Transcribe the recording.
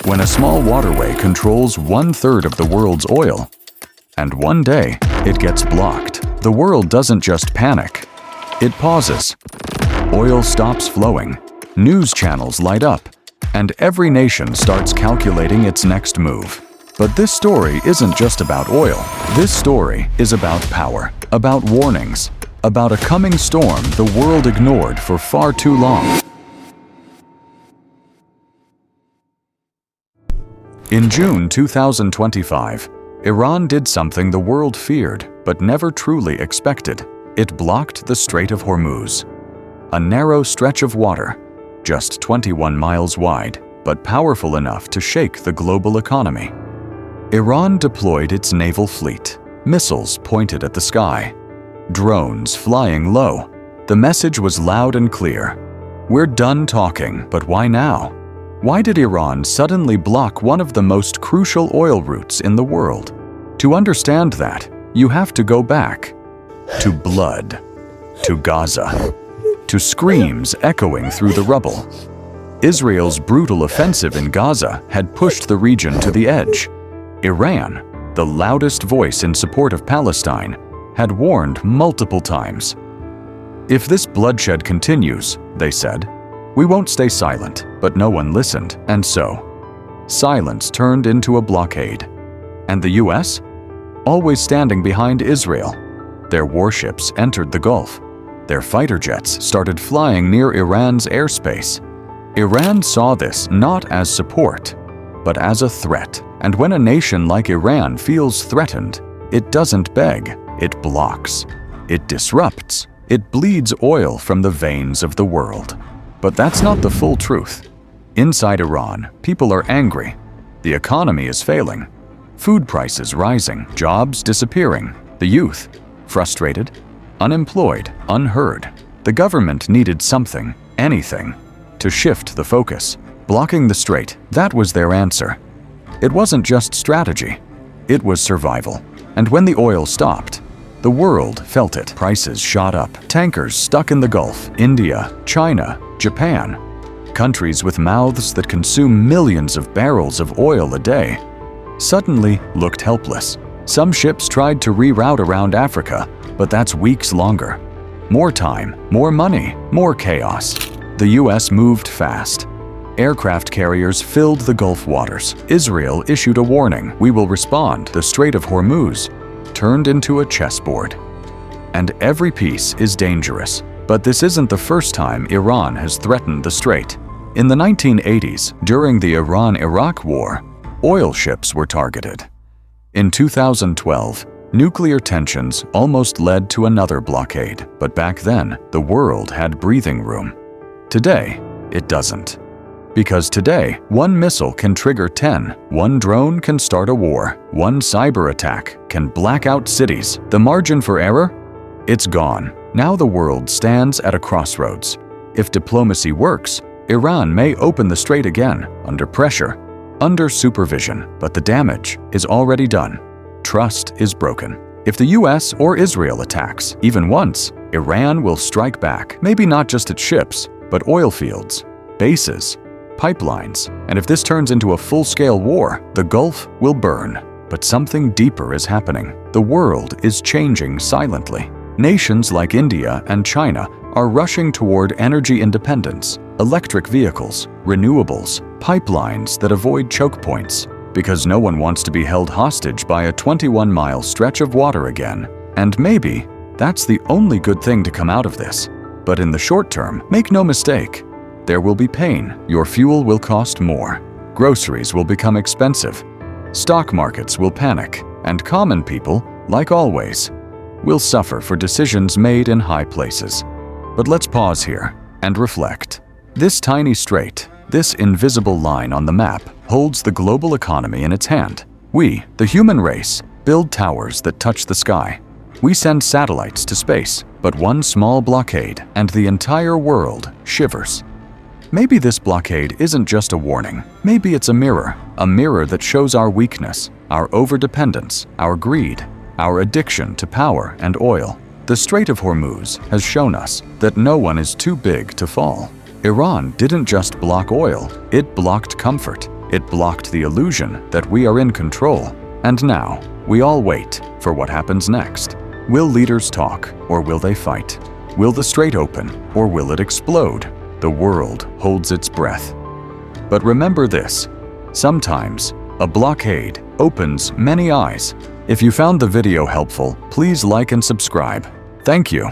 when a small waterway controls 1/3 of the world's oil. And one day, it gets blocked. The world doesn't just panic. It pauses. Oil stops flowing. News channels light up. And every nation starts calculating its next move. But this story isn't just about oil. This story is about power, about warnings, about a coming storm the world ignored for far too long. In June 2025, Iran did something the world feared but never truly expected. It blocked the Strait of Hormuz, a narrow stretch of water, just 21 miles wide, but powerful enough to shake the global economy. Iran deployed its naval fleet, missiles pointed at the sky, drones flying low. The message was loud and clear. We're done talking, but why now? Why did Iran suddenly block one of the most crucial oil routes in the world? To understand that, you have to go back to blood, to Gaza, to screams echoing through the rubble. Israel's brutal offensive in Gaza had pushed the region to the edge. Iran, the loudest voice in support of Palestine, had warned multiple times. If this bloodshed continues, they said, we won't stay silent, but no one listened, and so, silence turned into a blockade. And the US? Always standing behind Israel. Their warships entered the Gulf. Their fighter jets started flying near Iran's airspace. Iran saw this not as support, but as a threat. And when a nation like Iran feels threatened, it doesn't beg, it blocks. It disrupts. It bleeds oil from the veins of the world. But that's not the full truth. Inside Iran, people are angry. The economy is failing. Food prices rising, jobs disappearing. The youth, frustrated, unemployed, unheard. The government needed something, anything, to shift the focus. Blocking the strait, that was their answer. It wasn't just strategy. It was survival. And when the oil stopped, the world felt it. Prices shot up. Tankers stuck in the Gulf, India, China, Japan, countries with mouths that consume millions of barrels of oil a day, suddenly looked helpless. Some ships tried to reroute around Africa, but that's weeks longer. More time, more money, more chaos. The US moved fast. Aircraft carriers filled the Gulf waters. Israel issued a warning, we will respond. The Strait of Hormuz turned into a chessboard. And every piece is dangerous. But this isn't the first time Iran has threatened the strait. In the 1980s, during the Iran-Iraq War, oil ships were targeted. In 2012, nuclear tensions almost led to another blockade, but back then, the world had breathing room. Today, it doesn't. Because today, one missile can trigger 10, one drone can start a war, one cyber attack can black out cities. The margin for error? It's gone. Now the world stands at a crossroads. If diplomacy works, Iran may open the strait again, under pressure, under supervision, but the damage is already done. Trust is broken. If the US or Israel attacks, even once, Iran will strike back, maybe not just at ships, but oil fields, bases, pipelines. And if this turns into a full-scale war, the Gulf will burn. But something deeper is happening. The world is changing silently. Nations like India and China are rushing toward energy independence, electric vehicles, renewables, pipelines that avoid choke points, because no one wants to be held hostage by a 21-mile stretch of water again. And maybe that's the only good thing to come out of this. But in the short term, make no mistake, there will be pain. Your fuel will cost more. Groceries will become expensive. Stock markets will panic. And common people, like always, will suffer for decisions made in high places. But let's pause here and reflect. This tiny strait, this invisible line on the map, holds the global economy in its hand. We, the human race, build towers that touch the sky. We send satellites to space, but one small blockade and the entire world shivers. Maybe this blockade isn't just a warning. Maybe it's a mirror that shows our weakness, our overdependence, our greed, our addiction to power and oil. The Strait of Hormuz has shown us that no one is too big to fall. Iran didn't just block oil, it blocked comfort. It blocked the illusion that we are in control. And now, we all wait for what happens next. Will leaders talk, or will they fight? Will the strait open, or will it explode? The world holds its breath. But remember this: sometimes a blockade opens many eyes. If you found the video helpful, please like and subscribe. Thank you.